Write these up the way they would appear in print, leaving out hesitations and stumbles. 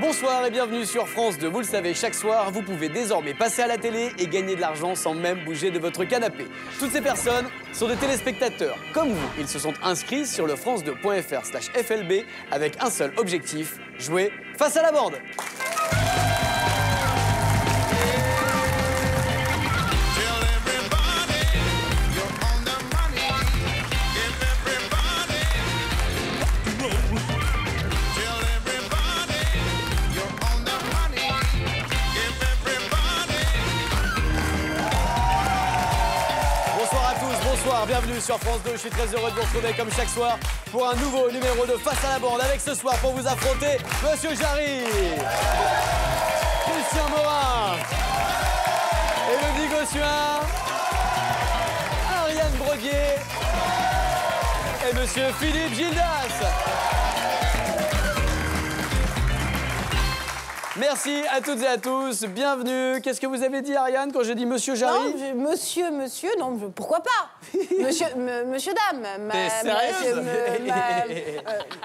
Bonsoir et bienvenue sur France 2. Vous le savez, chaque soir, vous pouvez désormais passer à la télé et gagner de l'argent sans même bouger de votre canapé. Toutes ces personnes sont des téléspectateurs. Comme vous, ils se sont inscrits sur le france2.fr/FLB avec un seul objectif, jouer face à la bande. Bonsoir, bienvenue sur France 2. Je suis très heureux de vous retrouver comme chaque soir pour un nouveau numéro de Face à la bande. Avec ce soir pour vous affronter Monsieur Jarry, Christian Morin, Élodie Gossuin, Ariane Broguier et Monsieur Philippe Gildas. Merci à toutes et à tous, bienvenue. Qu'est-ce que vous avez dit, Ariane, quand j'ai dit Monsieur Jarry? Non, monsieur, non, pourquoi pas? Monsieur, dame. T'es sérieuse?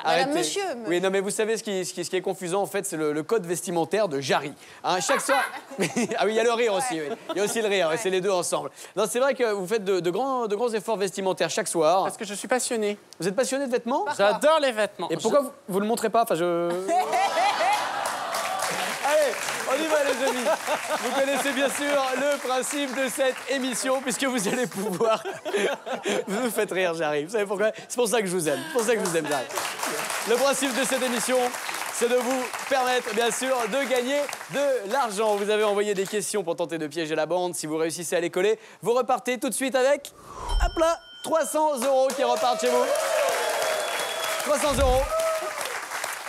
Madame, monsieur. Oui, non, mais vous savez, ce qui est confusant, en fait, c'est le code vestimentaire de Jarry. Hein, chaque soir... Ah oui, il y a le rire aussi, oui. Il y a aussi le rire, c'est les deux ensemble. Non, c'est vrai que vous faites de grands efforts vestimentaires chaque soir. Parce que je suis passionné. Vous êtes passionné de vêtements? J'adore les vêtements. Et pourquoi vous le montrez pas? Enfin, Allez, on y va les amis. Vous connaissez bien sûr le principe de cette émission puisque vous allez pouvoir... Vous nous faites rire, Jarry. Vous savez pourquoi? C'est pour ça que je vous aime. C'est pour ça que je vous aime, Jarry. Le principe de cette émission, c'est de vous permettre, bien sûr, de gagner de l'argent. Vous avez envoyé des questions pour tenter de piéger la bande. Si vous réussissez à les coller, vous repartez tout de suite avec... Hop là, 300 € qui repartent chez vous. 300 €.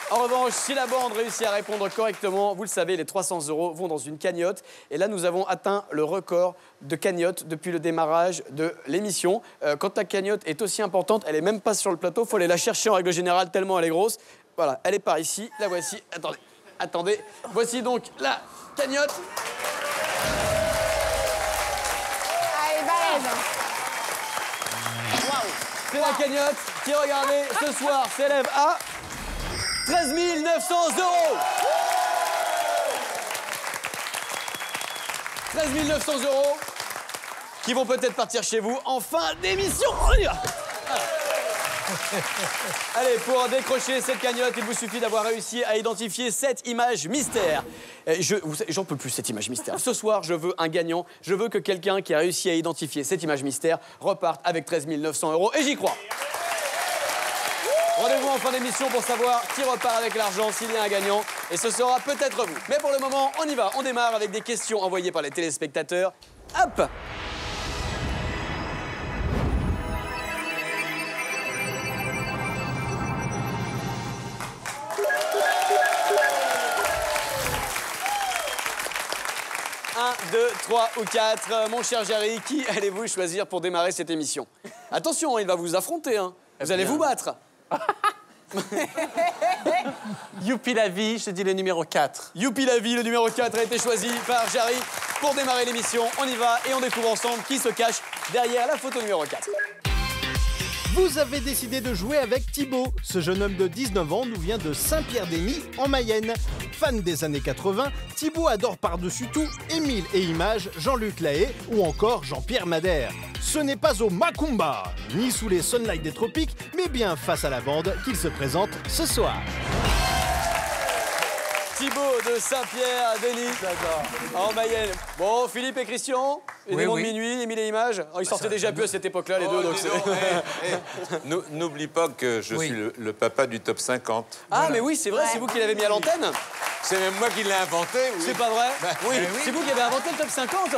En revanche, si la bande réussit à répondre correctement, vous le savez, les 300 € vont dans une cagnotte. Et là, nous avons atteint le record de cagnotte depuis le démarrage de l'émission. Quand ta cagnotte est aussi importante, elle n'est même pas sur le plateau. Il faut aller la chercher en règle générale, tellement elle est grosse. Voilà, elle est par ici. La voici. Attendez. Voici donc la cagnotte. Allez, balèze. Waouh. C'est la cagnotte qui, regardez, ce soir s'élève à... 13 900 €. 13 900 € qui vont peut-être partir chez vous en fin d'émission. On y va. Allez, pour décrocher cette cagnotte, il vous suffit d'avoir réussi à identifier cette image mystère. J'en peux plus, cette image mystère. Ce soir, je veux un gagnant. Je veux que quelqu'un qui a réussi à identifier cette image mystère reparte avec 13 900 € et j'y crois. Rendez-vous en fin d'émission pour savoir qui repart avec l'argent, s'il y a un gagnant. Et ce sera peut-être vous. Mais pour le moment, on y va. On démarre avec des questions envoyées par les téléspectateurs. Hop! Un, 2, 3 ou 4. Mon cher Jarry, qui allez-vous choisir pour démarrer cette émission? Attention, il va vous affronter. Hein. Vous allez vous battre. Youpi la vie, je dis le numéro 4. Youpi la vie, le numéro 4 a été choisi par Jarry pour démarrer l'émission. On y va et on découvre ensemble qui se cache derrière la photo numéro 4. Vous avez décidé de jouer avec Thibaut. Ce jeune homme de 19 ans nous vient de Saint-Pierre-des-Nies, en Mayenne. Fan des années 80, Thibaut adore par-dessus tout Émile et Images, Jean-Luc Lahaye ou encore Jean-Pierre Madère. Ce n'est pas au Macumba, ni sous les sunlights des tropiques, mais bien face à la bande qu'il se présente ce soir. Thibaut de Saint-Pierre-des-Nies, en Mayenne. Bon, Philippe et Christian, les démons de minuit, Émile et Images. Oh, ils sortaient déjà plus à cette époque-là, les deux. Donc n'oublie pas que je suis le papa du top 50. Ah, voilà. Mais oui, c'est vrai, c'est vous qui l'avez mis à l'antenne. C'est même moi qui l'ai inventé. Oui. C'est pas vrai? Oui. C'est vous qui avez inventé le top 50.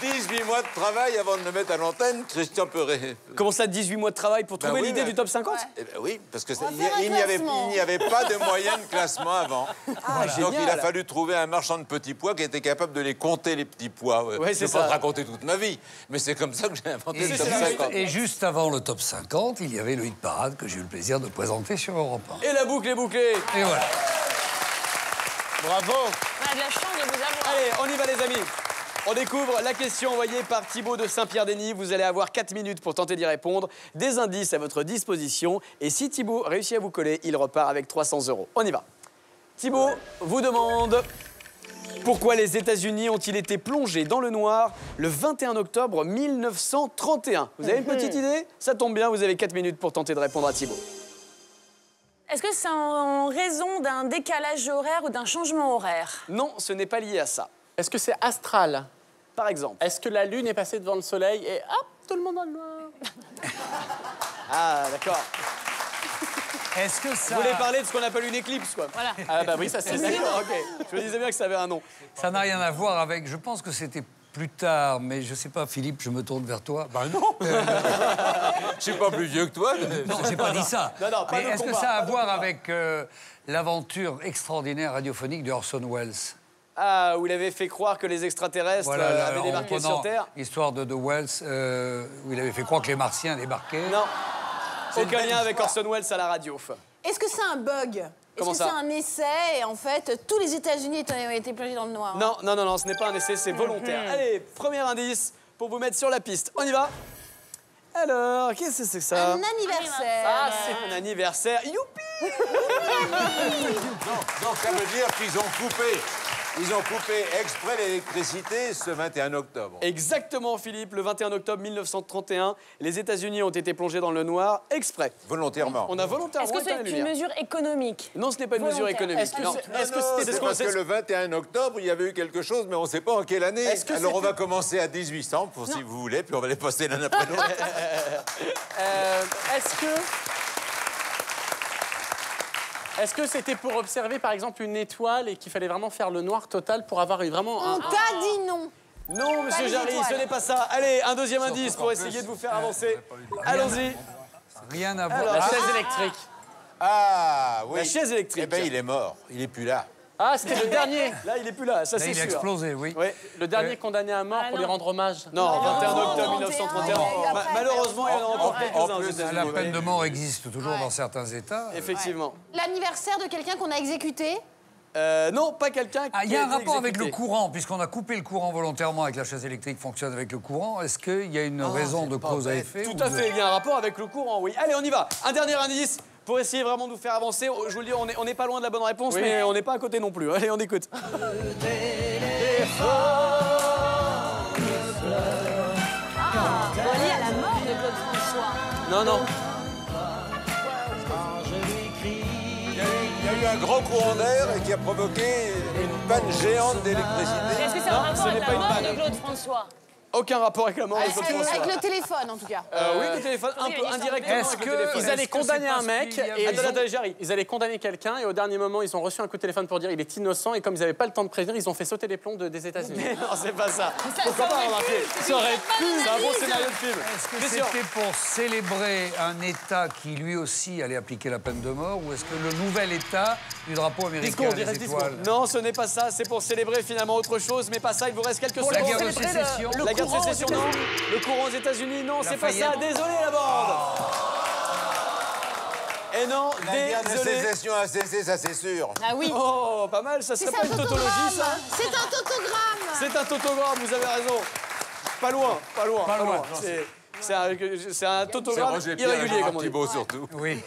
18 mois de travail avant de le mettre à l'antenne, Christian Perret. Comment ça, 18 mois de travail pour trouver l'idée du top 50? Eh ben oui, parce que il n'y avait pas de moyen de classement avant. Ah, voilà. Donc il a fallu trouver un marchand de petits pois qui était capable de les compter, les petits pois. Ouais, je ne vais pas te raconter toute ma vie, mais c'est comme ça que j'ai inventé le top 50. Et juste avant le top 50, il y avait le hit parade que j'ai eu le plaisir de présenter sur Europe 1. Et la boucle est bouclée. Et voilà. Bravo. On a de la chance de vous avoir. Allez, on y va les amis. On découvre la question envoyée par Thibaut de Saint-Pierre-des-Nies. Vous allez avoir 4 minutes pour tenter d'y répondre. Des indices à votre disposition. Et si Thibaut réussit à vous coller, il repart avec 300 €. On y va. Thibaut vous demande pourquoi les États-Unis ont-ils été plongés dans le noir le 21 octobre 1931 ? Vous avez une petite idée ? Ça tombe bien, vous avez 4 minutes pour tenter de répondre à Thibaut. Est-ce que c'est en raison d'un décalage horaire ou d'un changement horaire? Non, ce n'est pas lié à ça. Est-ce que c'est astral? Par exemple. Est-ce que la Lune est passée devant le Soleil et hop, tout le monde dans le noir? Ah, d'accord. Est-ce que ça... Vous voulez parler de ce qu'on appelle une éclipse, quoi. Voilà. Ah bah oui, ça c'est D'accord, ok. Je me disais bien que ça avait un nom. Ça n'a rien à voir avec... Je pense que c'était plus tard, mais je sais pas, Philippe, je me tourne vers toi. Bah non. Je suis pas plus vieux que toi. Non, j'ai pas dit ça. Non, pas mais de est-ce que combat, ça a pas à de voir combat. avec l'aventure extraordinaire radiophonique de Orson Welles? Ah, où il avait fait croire que les extraterrestres avaient en débarqué sur prenant Terre. l'histoire de Wells, où il avait fait croire que les Martiens débarquaient. Non. Aucun lien avec Orson Welles à la radio. Est-ce que c'est un bug? Est-ce Comment que ça? c'est un essai et en fait, tous les États-Unis ont été plongés dans le noir? Non, ce n'est pas un essai, c'est volontaire. Allez, premier indice pour vous mettre sur la piste. On y va. Alors, qu'est-ce que c'est que ça? Un anniversaire. Ah, c'est un anniversaire. Youpi! Donc ça veut dire qu'ils ont coupé exprès l'électricité ce 21 octobre. Exactement, Philippe. Le 21 octobre 1931, les États-Unis ont été plongés dans le noir exprès. Volontairement. On a volontairement Est-ce que éteint la c'est une lumière. mesure économique? Non, ce n'est pas une mesure Volontaire. économique. Est-ce que Non. c'est- Non, c'est c'est ce qu'on parce sait. que le 21 octobre, il y avait eu quelque chose, mais on ne sait pas en quelle année. Est-ce que Alors on c'était- va commencer à 1800, pour si vous voulez, puis on va les passer l'un après l'autre. Est-ce que c'était pour observer, par exemple, une étoile et qu'il fallait vraiment faire le noir total pour avoir vraiment On t'a dit non. Non, monsieur les Jarry, étoiles. ce n'est pas ça. Allez, un deuxième indice pour essayer de vous faire avancer. Allons-y. Rien à voir. Alors, la Ah. chaise électrique? Ah, oui. La chaise électrique. Eh bien, il est mort. Il n'est plus là. Ah, c'était le dernier. Là, il est plus là, ça Là, c'est il a sûr. explosé, oui. Oui. Le dernier condamné à mort pour lui rendre hommage. Non, 21 non, octobre non, 1931. non, non. Malheureusement, il y en a encore quelques-uns aux plus, États-Unis. La peine de mort existe toujours dans certains États. Effectivement. L'anniversaire de quelqu'un qu'on a exécuté? Non, pas quelqu'un qui Ah, il y a un été rapport avec le exécuté. courant, puisqu'on a coupé le courant volontairement avec la chaise électrique fonctionne avec le courant. Est-ce qu'il y a une raison de cause à effet? Tout ou à de- fait, il y a un rapport avec le courant, oui. Allez, on y va. Un dernier indice pour essayer vraiment de vous faire avancer. Je vous le dis, on n'est pas loin de la bonne réponse, Oui. mais on n'est pas à côté non plus. Allez, on écoute. Relié à la mort de Claude François. Non. Il y a eu un grand courant d'air et qui a provoqué une panne géante d'électricité. Est-ce que c'est Non, un rapport ce n'est avec pas la une mort panne. de Claude François? Aucun rapport avec la mort de Claude François. Avec le téléphone, en tout cas. Oui, le téléphone, un peu indirectement Est-ce avec le que- téléphone. Ils allaient Est-ce que condamner c'est un parce mec qu'il y avait- et Attends, Jarry. ils allaient condamner quelqu'un et au dernier moment, ils ont reçu un coup de téléphone pour dire il est innocent et comme ils n'avaient pas le temps de prévenir, ils ont fait sauter les plombs des États-Unis. Mais non, c'est pas ça. Pourquoi pas remarquer? Ça aurait pu. C'est un bon scénario de film. Est-ce que Bien sûr. c'était pour célébrer un État qui lui aussi allait appliquer la peine de mort ou est-ce que le nouvel État du drapeau américain Discours, des direct discours. étoiles? Non, ce n'est pas ça. C'est pour célébrer finalement autre chose, mais pas ça. Il vous reste quelques Pour secondes. la guerre de sécession. La guerre de courant aux sécession, non. Le courant aux États-Unis, non, c'est pas ça. Lafayette. Désolé, la bande. Et non, La guerre de désolé. sécession a cessé, ça c'est sûr. Ah oui. Oh, pas mal. Ça serait C'est pas un une tautologie, ça? C'est un tautogramme. C'est un tautogramme. Vous avez raison. Pas loin. C'est un C'est tautogramme Roger Pierre et irrégulier, Gérard comme on dit. Thibault surtout. Oui.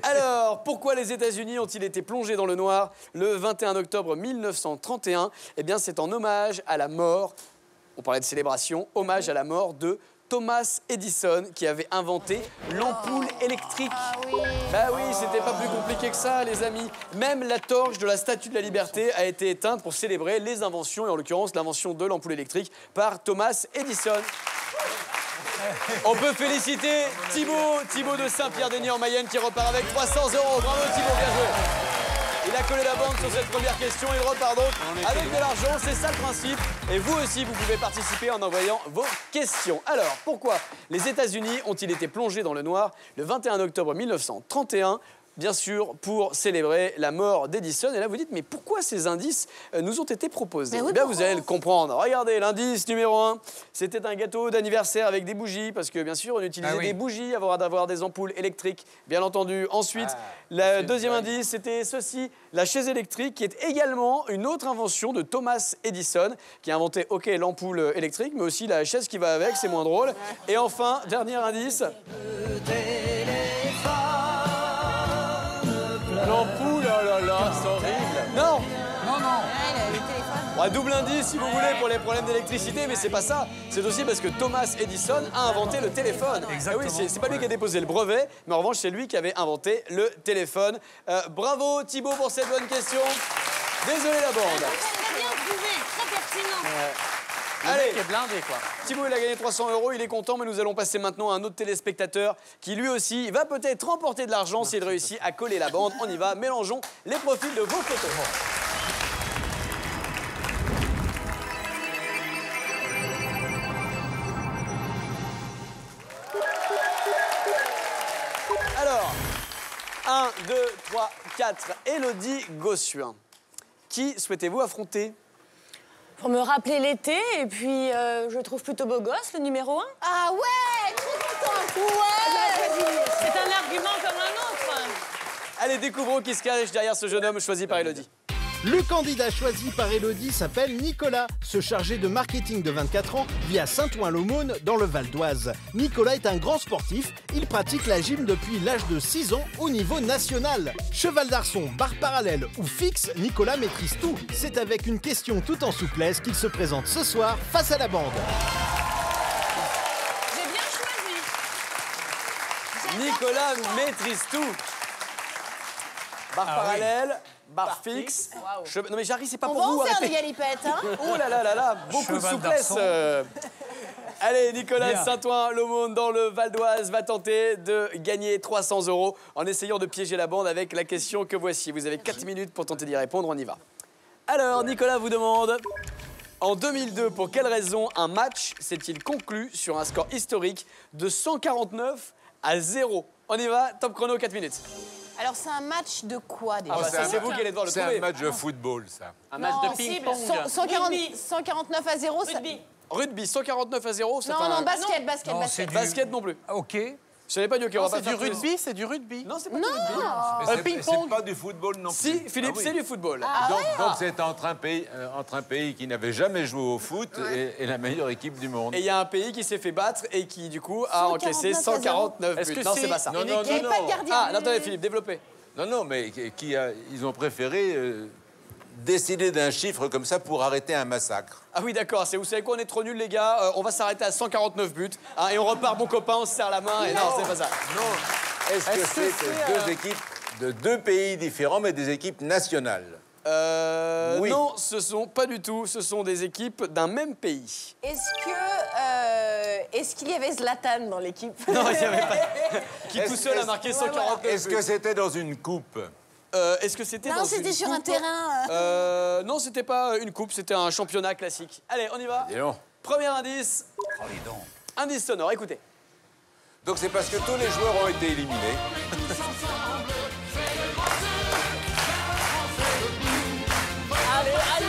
Alors, pourquoi les États-Unis ont-ils été plongés dans le noir le 21 octobre 1931 ? Eh bien, c'est en hommage à la mort, on parlait de célébration, hommage à la mort de Thomas Edison, qui avait inventé l'ampoule électrique. Bah oui, c'était pas plus compliqué que ça, les amis. Même la torche de la Statue de la Liberté a été éteinte pour célébrer les inventions, et en l'occurrence l'invention de l'ampoule électrique par Thomas Edison. On peut féliciter Thibaut de Saint-Pierre-Denis en Mayenne qui repart avec 300 €. Bravo Thibaut, bien joué. Il a collé la bande sur cette première question, il repart donc avec de l'argent, c'est ça le principe. Et vous aussi, vous pouvez participer en envoyant vos questions. Alors, pourquoi les États-Unis ont-ils été plongés dans le noir le 21 octobre 1931 ? Bien sûr, pour célébrer la mort d'Edison. Et là, vous dites, mais pourquoi ces indices nous ont été proposés ? Mais oui, Eh bien, vous pourquoi allez le comprendre. Regardez, l'indice numéro 1, c'était un gâteau d'anniversaire avec des bougies, parce que, bien sûr, on utilisait des bougies avant d'avoir des ampoules électriques, bien entendu. Ensuite, le deuxième indice, c'était ceci, la chaise électrique, qui est également une autre invention de Thomas Edison, qui a inventé, OK, l'ampoule électrique, mais aussi la chaise qui va avec, c'est moins drôle. Et enfin, dernier indice... L'ampoule, oh là là, c'est horrible. Non, non. Bon, double indice si vous voulez pour les problèmes d'électricité, mais c'est pas ça. C'est aussi parce que Thomas Edison a inventé le téléphone. Exactement. Ah oui, c'est pas lui qui a déposé le brevet, mais en revanche, c'est lui qui avait inventé le téléphone. Bravo Thibaut pour cette bonne question. Désolé la bande. On a bien trouvé, très pertinent. Allez, Il est blindé, quoi. Thibaut, il a gagné 300 €, il est content, mais nous allons passer maintenant à un autre téléspectateur qui lui aussi va peut-être remporter de l'argent s'il réussit à coller la bande. On y va, mélangeons les profils de vos photos. Alors, 1, 2, 3, 4, Élodie Gossuin. Qui souhaitez-vous affronter? Pour me rappeler l'été, et puis je le trouve plutôt beau gosse, le numéro 1. Ah ouais, trop contente. Ouais. C'est un argument comme un autre. Allez, découvrons qui se cache derrière ce jeune homme choisi par Élodie. Le candidat choisi par Élodie s'appelle Nicolas. Ce chargé de marketing de 24 ans vit à Saint-Ouen-l'Aumône dans le Val d'Oise. Nicolas est un grand sportif. Il pratique la gym depuis l'âge de 6 ans au niveau national. Cheval d'arçon, barre parallèle ou fixe, Nicolas maîtrise tout. C'est avec une question tout en souplesse qu'il se présente ce soir face à la bande. J'ai bien choisi. Nicolas maîtrise tout. Barre parallèle, barre fixe. Non mais Jarry, c'est pas On pour va vous. en faire arrêtez. des galipettes, hein. Oh là là là là, beaucoup de Cheval souplesse. d'arçon. Allez, Nicolas Bien. de Saint-Ouen-l'Aumône dans le Val d'Oise va tenter de gagner 300 € en essayant de piéger la bande avec la question que voici. Vous avez 4 minutes pour tenter d'y répondre, on y va. Alors, Nicolas vous demande, en 2002, pour quelle raison un match s'est-il conclu sur un score historique de 149-0? On y va, top chrono, 4 minutes. Alors, c'est un match de quoi, déjà? Ah bah ça, c'est vous qui allez devoir le C'est un trouver. match de football, ça. Un match Non, de si, ping-pong. 149 à 0, ça... Rugby. Rugby, 149-0, c'est Non, pas non, un... basket. Non, c'est du... Basket non plus. Ok. Je savais pas du hockey, on va C'est pas du faire tous les- rugby, c'est du rugby. Non, c'est pas du rugby. Mais ping-pong. c'est pas du football non plus. Si, Philippe, Ah oui. c'est du football. Donc c'est entre un pays qui n'avait jamais joué au foot et la meilleure équipe du monde. Et il y a un pays qui s'est fait battre et qui, du coup, a 149 encaissé à 0. 149 Est-ce buts. que Non, c'est- c'est pas ça. Non, Il n'y avait pas de gardien. Ah, attendez, Philippe, développez. Non, mais ils ont préféré décider d'un chiffre comme ça pour arrêter un massacre. Ah oui, d'accord. Vous savez quoi, on est trop nuls, les gars. On va s'arrêter à 149 buts. Hein, et on repart, mon copain, on se serre la main. Et non, c'est pas ça. Non. Est-ce que Est-ce que c'est deux équipes de deux pays différents, mais des équipes nationales? Oui. Non, ce sont pas du tout. Ce sont des équipes d'un même pays. Est-ce qu'il y avait Zlatan dans l'équipe? Non, il n'y avait pas. Qui tout Est-ce- seul a marqué 149 Est-ce buts. que c'était dans une coupe? Est-ce que c'était dans Non, c'était une sur un coupe terrain. Non, c'était pas une coupe, c'était un championnat classique. Allez, on y va. Dis donc. Premier indice. Oh, dis donc. Indice sonore, écoutez. Donc c'est parce que tous les joueurs ont été éliminés. Allez, allez.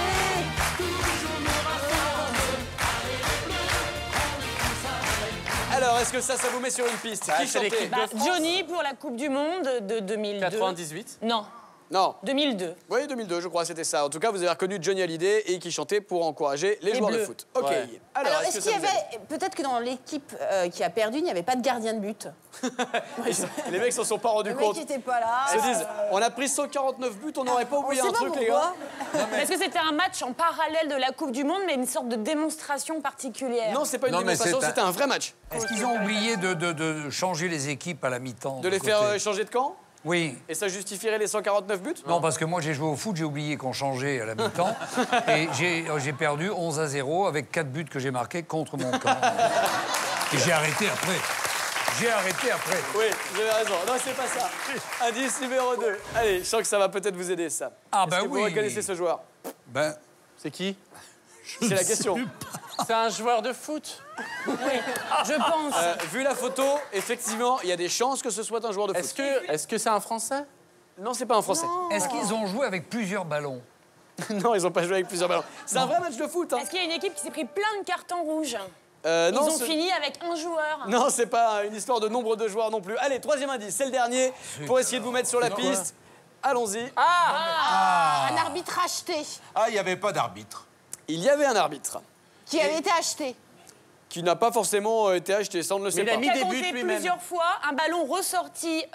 Alors, est-ce que ça vous met sur une piste? Qui c'est chantait? l'équipe Bah, Johnny pour la Coupe du Monde de 2002. 98. Non, Non. 2002. Oui, 2002, je crois, c'était ça. En tout cas, vous avez reconnu Johnny Hallyday et qui chantait pour encourager les joueurs de Bleus. foot. Ok. Ouais. Alors, est-ce que qu'il y ça vous aide? avait... Peut-être que dans l'équipe qui a perdu, il n'y avait pas de gardien de but. Les mecs s'en sont pas rendus Le mec compte. n'était pas là. Ils se disent, on a pris 149 buts, on n'aurait pas oublié On un sait pas truc, les pourquoi. gars. Est-ce que c'était un match en parallèle de la Coupe du Monde, mais une sorte de démonstration particulière? Non, c'est pas une Non, mais démonstration, c'est un- c'était un vrai match. Est-ce qu'ils ont oublié de changer les équipes à la mi-temps? De les du faire côté changer de camp? Oui. Et ça justifierait les 149 buts? Non, parce que moi, j'ai joué au foot, j'ai oublié qu'on changeait à la mi-temps. Et j'ai perdu 11-0 avec 4 buts que j'ai marqués contre mon camp. Et j'ai arrêté après. J'ai arrêté après. Oui, vous avez raison. Non, c'est pas ça. Indice numéro 2. Allez, je sens que ça va peut-être vous aider, ça. Ah, Est-ce bah que vous oui. reconnaissez ce joueur? Ben, C'est qui? C'est la question. C'est un joueur de foot. Je pense. Vu la photo, effectivement, il y a des chances que ce soit un joueur de foot. Est-ce que c'est un Français? Non, c'est pas un Français. est-ce qu'ils ont joué avec plusieurs ballons? Non, ils ont pas joué avec plusieurs ballons. C'est un vrai match de foot. Hein. Est-ce qu'il y a une équipe qui s'est pris plein de cartons rouges? Non, Ils ont ce- fini avec un joueur. Non, c'est pas une histoire de nombre de joueurs non plus. Allez, troisième indice, c'est le dernier, pour essayer de vous mettre sur la piste. Allons-y. Un arbitre acheté, Ah, il n'y avait pas d'arbitre. Il y avait un arbitre qui avait été acheté. qui n'a pas forcément été acheté, ça on ne le sait Mais il pas. a mis Il a des compté buts lui-même. plusieurs fois un ballon ressorti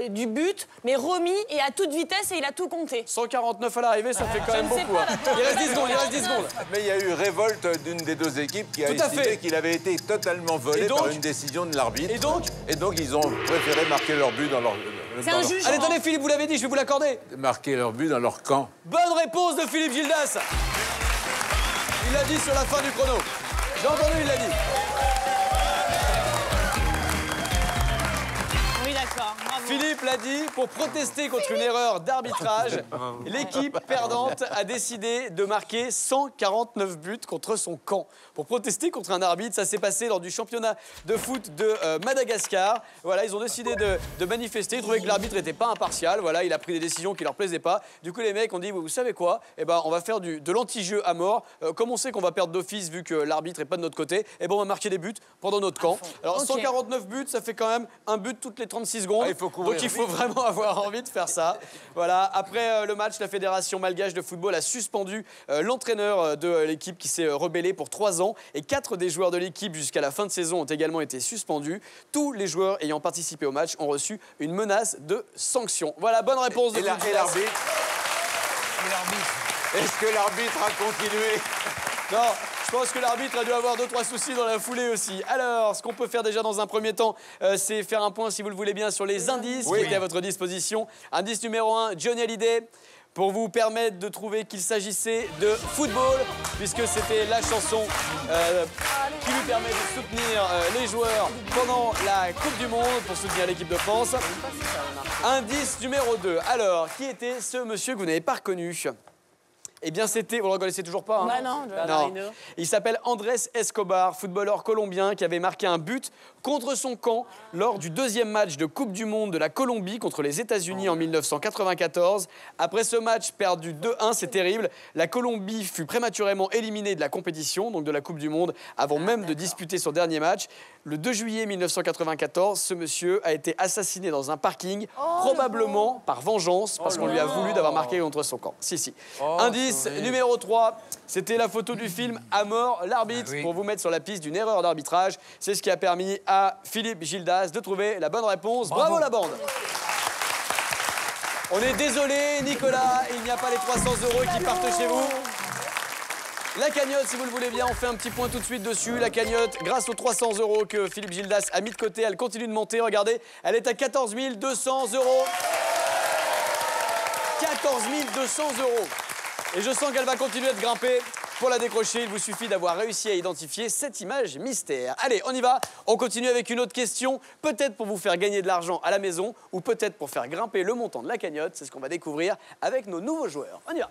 du but, mais remis et à toute vitesse et il a tout compté. 149 à l'arrivée, ça fait quand même ne sais beaucoup. pas, Hein. la Il reste 10 secondes, il tournée. reste 10 secondes. Mais il y a eu révolte d'une des deux équipes qui a Tout à estimé fait. qu'il avait été totalement volé Et donc par une décision de l'arbitre. Et donc ils ont préféré marquer leur but dans leur... C'est dans un leur- juge. Allez, attendez, Philippe, vous l'avez dit, je vais vous l'accorder. Marquer leur but dans leur camp. Bonne réponse de Philippe Gildas. Il l'a dit sur la fin du chrono. J'ai entendu, il l'a dit. Oui, d'accord. Bravo. Philippe l'a dit, pour protester contre une erreur d'arbitrage, l'équipe perdante a décidé de marquer 149 buts contre son camp. Pour protester contre un arbitre, ça s'est passé lors du championnat de foot de Madagascar. Voilà, ils ont décidé de manifester, ils trouvaient que l'arbitre n'était pas impartial. Voilà, il a pris des décisions qui leur plaisaient pas. Du coup, les mecs ont dit, vous savez quoi? Eh ben, on va faire de l'anti-jeu à mort. Comme on sait qu'on va perdre d'office vu que l'arbitre est pas de notre côté, eh ben, on va marquer des buts pendant notre camp. Alors, Ok. 149 buts, ça fait quand même un but toutes les 36 secondes. Ah, il faut couvrir Donc il faut vraiment avoir envie de faire ça. Voilà. Après le match, la Fédération malgache de football a suspendu l'entraîneur de l'équipe qui s'est rebellé pour 3 ans. Et 4 des joueurs de l'équipe jusqu'à la fin de saison ont également été suspendus. Tous les joueurs ayant participé au match ont reçu une menace de sanction. Voilà, bonne réponse de Et Philippe Gildas. l'arbitre? Est-ce que l'arbitre a continué? Non, je pense que l'arbitre a dû avoir 2-3 soucis dans la foulée aussi. Alors, ce qu'on peut faire déjà dans un premier temps, c'est faire un point, si vous le voulez bien, sur les indices qui étaient à votre disposition. Indice numéro 1, Johnny Hallyday, pour vous permettre de trouver qu'il s'agissait de football, puisque c'était la chanson qui lui permet de soutenir les joueurs pendant la Coupe du Monde, pour soutenir l'équipe de France. Indice numéro 2, alors, qui était ce monsieur que vous n'avez pas reconnu ? Eh bien, c'était... Vous ne le reconnaissez toujours pas, hein ? Bah non, Non. Il s'appelle Andrés Escobar, footballeur colombien qui avait marqué un but contre son camp lors du 2e match de Coupe du Monde de la Colombie contre les États-Unis en 1994. Après ce match perdu 2-1, c'est terrible. La Colombie fut prématurément éliminée de la compétition, donc de la Coupe du Monde, avant même de disputer son dernier match. Le 2 juillet 1994, ce monsieur a été assassiné dans un parking, probablement par vengeance, parce qu'on lui a voulu d'avoir marqué contre son camp. Si. Indice numéro 3, c'était la photo du film À mort l'arbitre, Ah oui. pour vous mettre sur la piste d'une erreur d'arbitrage. C'est ce qui a permis à Philippe Gildas de trouver la bonne réponse. Bravo la bande. On est désolé, Nicolas, il n'y a pas les 300 € qui partent chez vous. La cagnotte, si vous le voulez bien, on fait un petit point tout de suite dessus. La cagnotte, grâce aux 300 € que Philippe Gildas a mis de côté, elle continue de monter. Regardez, elle est à 14 200 €. 14 200 €. Et je sens qu'elle va continuer de grimper. Pour la décrocher, il vous suffit d'avoir réussi à identifier cette image mystère. Allez, on y va. On continue avec une autre question. Peut-être pour vous faire gagner de l'argent à la maison ou peut-être pour faire grimper le montant de la cagnotte. C'est ce qu'on va découvrir avec nos nouveaux joueurs. On y va.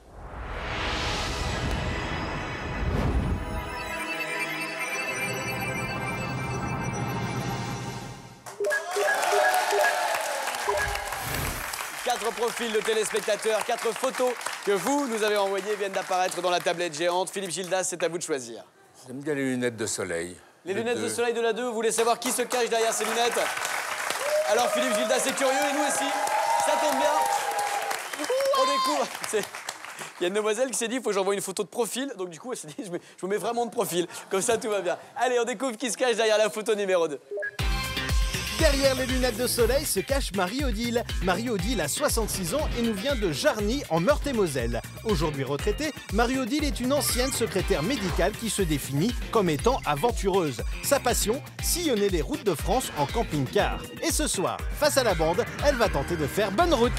Quatre profils de téléspectateurs, 4 photos que vous nous avez envoyées viennent d'apparaître dans la tablette géante. Philippe Gildas, c'est à vous de choisir. J'aime bien les lunettes de soleil. Les lunettes de soleil de la 2, vous voulez savoir qui se cache derrière ces lunettes? Alors Philippe Gildas est curieux et nous aussi. Ça tombe bien. On découvre. Il y a une demoiselle qui s'est dit, il faut que j'envoie une photo de profil. Donc du coup, elle s'est dit, je me mets vraiment de profil. Comme ça, tout va bien. Allez, on découvre qui se cache derrière la photo numéro 2. Derrière les lunettes de soleil se cache Marie-Odile. Marie-Odile a 66 ans et nous vient de Jarny, en Meurthe-et-Moselle. Aujourd'hui retraitée, Marie-Odile est une ancienne secrétaire médicale qui se définit comme étant aventureuse. Sa passion, sillonner les routes de France en camping-car. Et ce soir, face à la bande, elle va tenter de faire bonne route.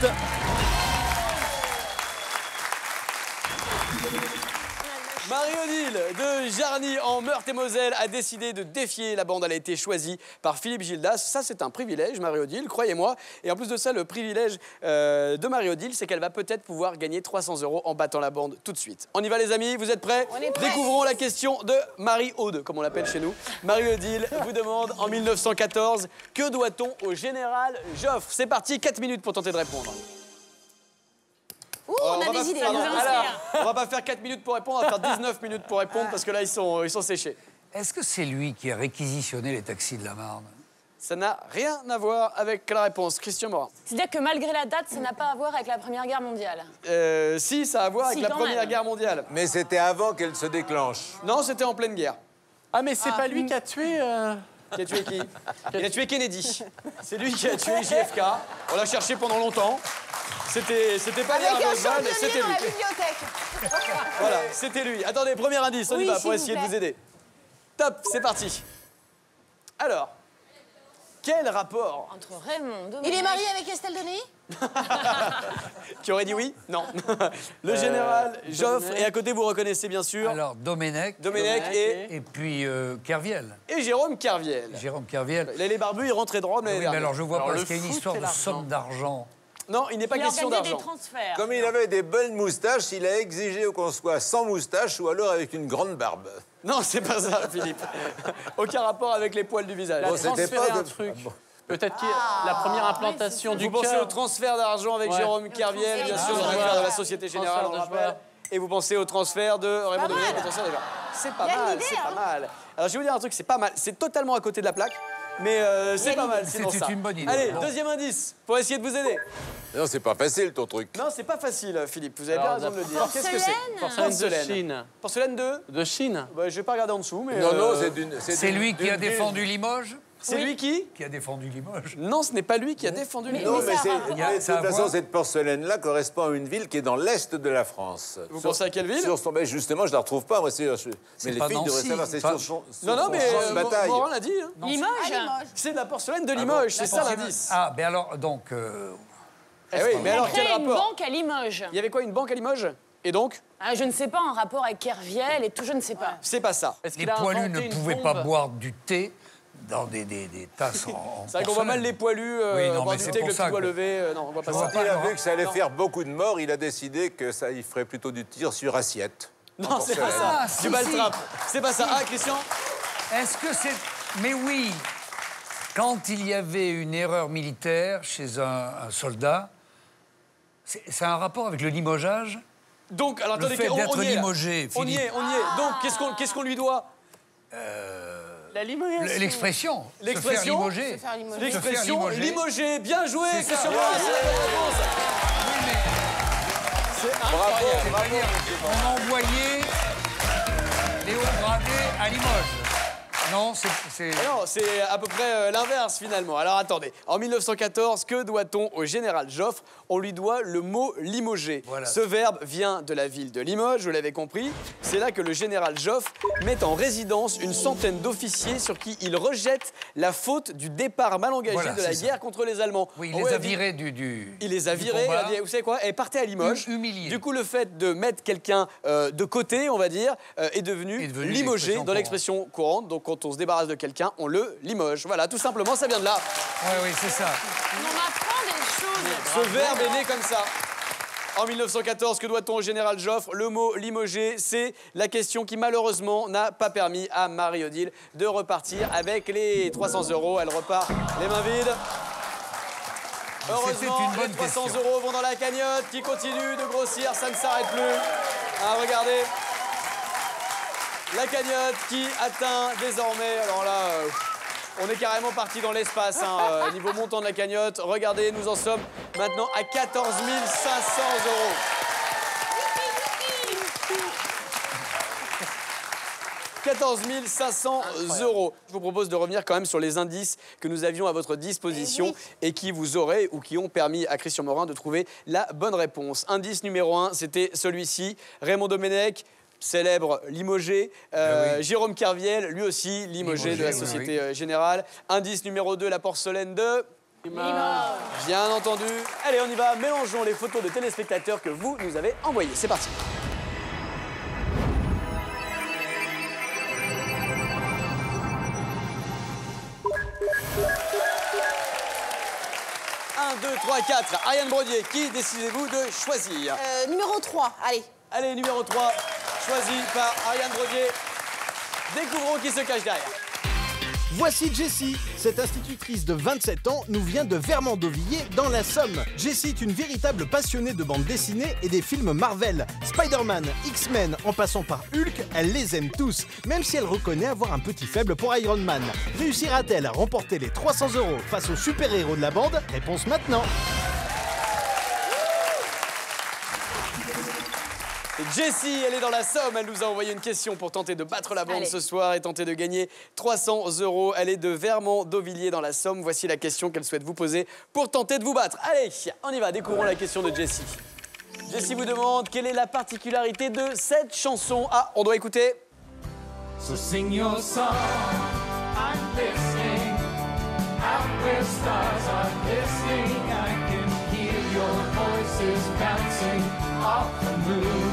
Marie-Odile de Jarny en Meurthe-et-Moselle a décidé de défier la bande. Elle a été choisie par Philippe Gildas. Ça, c'est un privilège, Marie-Odile, croyez-moi. Et en plus de ça, le privilège de Marie-Odile, c'est qu'elle va peut-être pouvoir gagner 300 € en battant la bande tout de suite. On y va, les amis, vous êtes prêts? On est prêts. Découvrons la question de Marie-Aude, comme on l'appelle chez nous. Marie-Odile vous demande, en 1914, que doit-on au général Joffre? C'est parti, 4 minutes pour tenter de répondre. Ouh, on a des idées. Alors, inspire. on va pas faire 4 minutes pour répondre, on va faire 19 minutes pour répondre parce que là, ils sont séchés. Est-ce que c'est lui qui a réquisitionné les taxis de la Marne? Ça n'a rien à voir avec la réponse. Christian Morin. C'est-à-dire que malgré la date, ça n'a pas à voir avec la Première Guerre mondiale. Si, ça a à voir avec Si, la quand Première même. Guerre mondiale. Mais c'était avant qu'elle se déclenche. Non, c'était en pleine guerre. Ah, mais c'est pas lui qui a tué... Qui a tué qui? Il a tué Kennedy. C'est lui qui a tué JFK. On l'a cherché pendant longtemps. C'était pas Avec un Boswell, chandelier c'était dans lui. la bibliothèque. Voilà, c'était lui. Attendez, premier indice, on y Oui, va s'il pour vous essayer de plaît. vous aider. Top, c'est parti. Alors, quel rapport? Entre Raymond, Il Domenech... est marié avec Estelle Denis? Qui aurait dit oui? Non. Le général Joffre, et à côté, vous reconnaissez bien sûr Alors, Domenech Domenech Domenech et puis Kerviel. Jérôme Kerviel. Jérôme Kerviel. Les barbus, ils rentraient droit de Oui, l'année mais dernière. alors je vois Alors, pas, le parce qu'il y a une foot histoire et de l'argent. somme d'argent. Non, il n'est pas Il question organisait des d'argent. transferts. Comme il avait des belles moustaches, il a exigé qu'on soit sans moustache ou alors avec une grande barbe. Non, c'est pas ça, Philippe. Aucun rapport avec les poils du visage. Il a Bon, c'était transféré pas un de- truc. Ah bon. Peut-être que la première implantation du Vous pensez cœur. au transfert d'argent avec Ouais. Jérôme Kerviel, bien sûr, transfert. directeur de la Société Générale, on le Transfert de rappelle. Et vous pensez au transfert de Raymond Domenech, mal. le transfert des gens. C'est pas Il y a une mal, idée, c'est hein. pas mal. Alors, je vais vous dire un truc, c'est pas mal. C'est totalement à côté de la plaque, mais c'est pas mal, sinon C'est ça. une bonne idée. Allez, Bon. deuxième indice, pour essayer de vous aider. Non, c'est pas facile ton truc. Non, c'est pas facile, Philippe, vous avez bien Alors, raison de le dire. porcelaine. Qu'est-ce que c'est? Porcelaine de Chine. Porcelaine de De Chine. bah, je vais pas regarder en dessous, mais... Non, non, C'est lui qui a d'une- défendu Limoges. C'est lui qui? Qui a défendu Limoges. Non, ce n'est pas lui qui a défendu les Non, mais ça a c'est. rapport. Il y a- mais de ça a toute à façon, voir. cette porcelaine-là correspond à une ville qui est dans l'est de la France. Vous pensez à quelle ville? Sur son, ben justement, je la retrouve pas. Moi, mais les pas filles devraient Nancy, savoir, c'est pas- sur son, sur Non, non, son mais champ de bataille. Morin l'a dit. Hein. Limoges. C'est de la porcelaine de Limoges, c'est ça l'indice. Ah, ben alors, donc... Eh oui, mais alors quel Créé une rapport? banque à Limoges. Il y avait quoi, une banque à Limoges? Et donc, Ah, je ne sais pas, un rapport avec Kerviel et tout, je ne sais pas. c'est pas ça. Est-ce Les qu'il a poilus inventé ne une pouvaient bombe pas boire du thé dans des tasses en C'est vrai qu'on voit mal les poilus Oui, non, boire mais du c'est thé avec pour le ça petit doigt que- levé. Non, on voit pas vois ça. Quand il a non. vu que ça allait faire beaucoup de morts, il a décidé que ça, il ferait plutôt du tir sur assiette. Non, c'est pas ça. Ah, Du si, baltrap. C'est pas ça. Ah, Christian? Est-ce que c'est... Mais oui. Quand il y avait une erreur militaire chez un soldat, c'est un rapport avec le limogeage? Donc, alors Le attendez, fait on d'être y est, là. limogé, On y Philippe. est, on y est. Donc, qu'est-ce qu'on lui doit? La limogation. L'expression. Se faire L'expression limoger. faire limoger. Se faire L'expression limoger. limogé. Bien joué, C'est ça. Christian Morin, c'est la bonne réponse. Bravo, bravo. C'est-à-dire, on envoyait les hauts gradés à Limoges. Non, c'est... Non, c'est à peu près l'inverse finalement. Alors attendez, en 1914, que doit-on au général Joffre? On lui doit le mot limogé. Voilà. Ce verbe vient de la ville de Limoges, vous l'avez compris. C'est là que le général Joffre met en résidence une centaine d'officiers sur qui il rejette la faute du départ mal engagé Voilà, de la c'est ça. guerre contre les Allemands. Oui, il Oh les ouais, a virés du il les a du virés, il combat. a dit, vous savez quoi, elle partait à Limoges. Humilié. Du coup, le fait de mettre quelqu'un de côté, on va dire, est devenu Est devenu limogé l'expression dans l'expression courante. Donc, quand on se débarrasse de quelqu'un, on le limoge. Voilà, tout simplement, ça vient de là. Oui, oui, c'est ça. On m'apprend des choses. Ce verbe est né comme ça. En 1914, que doit-on au général Joffre? Le mot limogé, c'est la question qui malheureusement n'a pas permis à Marie-Odile de repartir avec les 300 €. Elle repart les mains vides. Heureusement, une bonne les 300 question. € vont dans la cagnotte qui continue de grossir, ça ne s'arrête plus. Ah, regardez. La cagnotte qui atteint désormais, alors là, on est carrément parti dans l'espace, hein, niveau montant de la cagnotte. Regardez, nous en sommes maintenant à 14 500 €. 14 500 €. Je vous propose de revenir quand même sur les indices que nous avions à votre disposition et qui vous auraient ou qui ont permis à Christian Morin de trouver la bonne réponse. Indice numéro 1, c'était celui-ci, Raymond Domenech. Célèbre limogé. Jérôme Kerviel, lui aussi limogé de la Limogé, oui, Société Générale. Indice numéro 2, la porcelaine de... Bien entendu. Allez, on y va. Mélangeons les photos de téléspectateurs que vous nous avez envoyées. C'est parti. Un, 2, 3, 4. Ariane Brodier, qui décidez-vous de choisir? Numéro 3, allez. Allez, numéro 3, choisi par Ariane Brodier. Découvrons qui se cache derrière. Voici Jessie. Cette institutrice de 27 ans nous vient de Vermandovillers dans la Somme. Jessie est une véritable passionnée de bande dessinée et des films Marvel. Spider-Man, X-Men, en passant par Hulk, elle les aime tous, même si elle reconnaît avoir un petit faible pour Iron Man. Réussira-t-elle à remporter les 300 € face aux super-héros de la bande? Réponse maintenant. Jessie, elle est dans la Somme. Elle nous a envoyé une question pour tenter de battre la bande Allez. ce soir et tenter de gagner 300 €. Elle est de Vermont-d'Auvilliers dans la Somme. Voici la question qu'elle souhaite vous poser pour tenter de vous battre. Allez, on y va. Découvrons la question de Jessie. Jessie vous demande quelle est la particularité de cette chanson. Ah, on doit écouter. So sing your song, I'm listening. Out where stars are listening, I can hear your voices bouncing off the moon.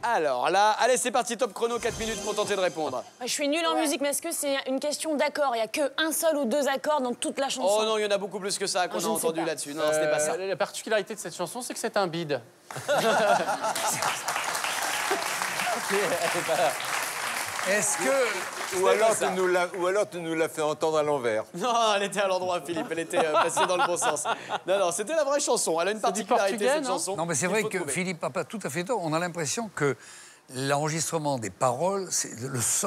Alors là, allez, c'est parti, top chrono, 4 minutes pour tenter de répondre. Je suis nulle en musique, mais est-ce que c'est une question d'accord? Il n'y a qu'un seul ou deux accords dans toute la chanson. Oh non, il y en a beaucoup plus que ça qu'on je a ne sais entendu pas. là-dessus. Non, ce n'est pas ça. La particularité de cette chanson, c'est que c'est un bide. Est-ce que... Ou alors tu nous l'as fait entendre à l'envers. Non, elle était à l'endroit, Philippe. Elle était passée dans le bon sens. Non, c'était la vraie chanson. Elle a une particularité, portugais, cette non chanson. Non, mais c'est Il vrai faut que trouver. Philippe n'a pas tout à fait tort. On a l'impression que l'enregistrement des paroles,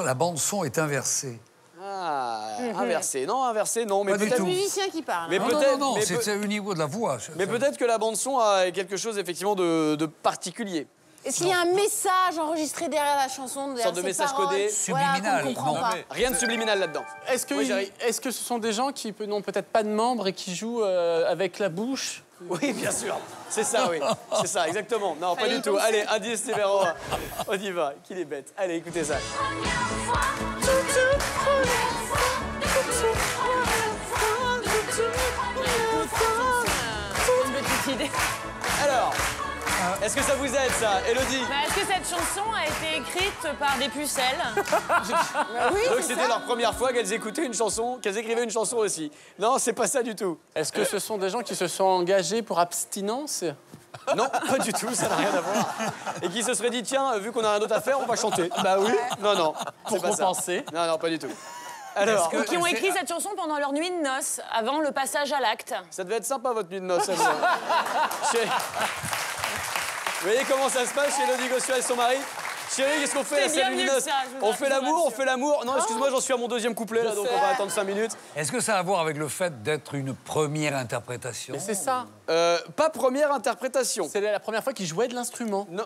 la bande-son est inversée. Ah, inversé. Non, inversé, non. Mais Pas du peut-être. tout. Le musicien qui parle. Mais Non, peut-être. non, mais c'est peut- au niveau de la voix. mais peut-être que la bande-son a quelque chose, effectivement, de particulier. Est-ce qu'il y a un message enregistré derrière la chanson, derrière sorte de ces message paroles, codé. Subliminal, voilà, qu'on comprend non, pas. mais- Rien de subliminal là-dedans. Est-ce que, Oui, Jerry. est-ce que ce sont des gens qui n'ont peut-être pas de membres et qui jouent avec la bouche? Oui, bien sûr. C'est ça, oui. C'est ça, exactement. Non, pas Fallait du y tout. penser. Allez, indice numéro 1. On y va. Qu'il est bête. Allez, écoutez ça. Une petite idée. Alors, est-ce que ça vous aide, ça, Élodie? Bah, est-ce que cette chanson a été écrite par des pucelles? Oui, Donc c'est c'était ça. leur première fois qu'elles écoutaient une chanson, qu'elles écrivaient une chanson aussi. Non, c'est pas ça du tout. Est-ce que ce sont des gens qui se sont engagés pour abstinence? Non, pas du tout, ça n'a rien à voir. Et qui se serait dit, tiens, vu qu'on a rien d'autre à faire, on va chanter. Bah oui. Non, c'est Pour pas ça. compenser. Non, pas du tout. Alors, Est-ce que- Qui ont écrit cette chanson pendant leur nuit de noces, avant le passage à l'acte. ça devait être sympa votre nuit de noces. Chez- Vous voyez comment ça se passe chez Élodie Gossuet et son mari? Chérie, qu'est-ce qu'on fait là, C'est bien cette nuit de mieux que noces? ça, je vous On rassure, fait l'amour, je on fait l'amour. Non, excuse-moi, j'en suis à mon deuxième couplet, là, donc on va attendre 5 minutes. Est-ce que ça a à voir avec le fait d'être une première interprétation? Mais c'est ça. Pas première interprétation. C'est la première fois qu'ils jouaient de l'instrument. Non.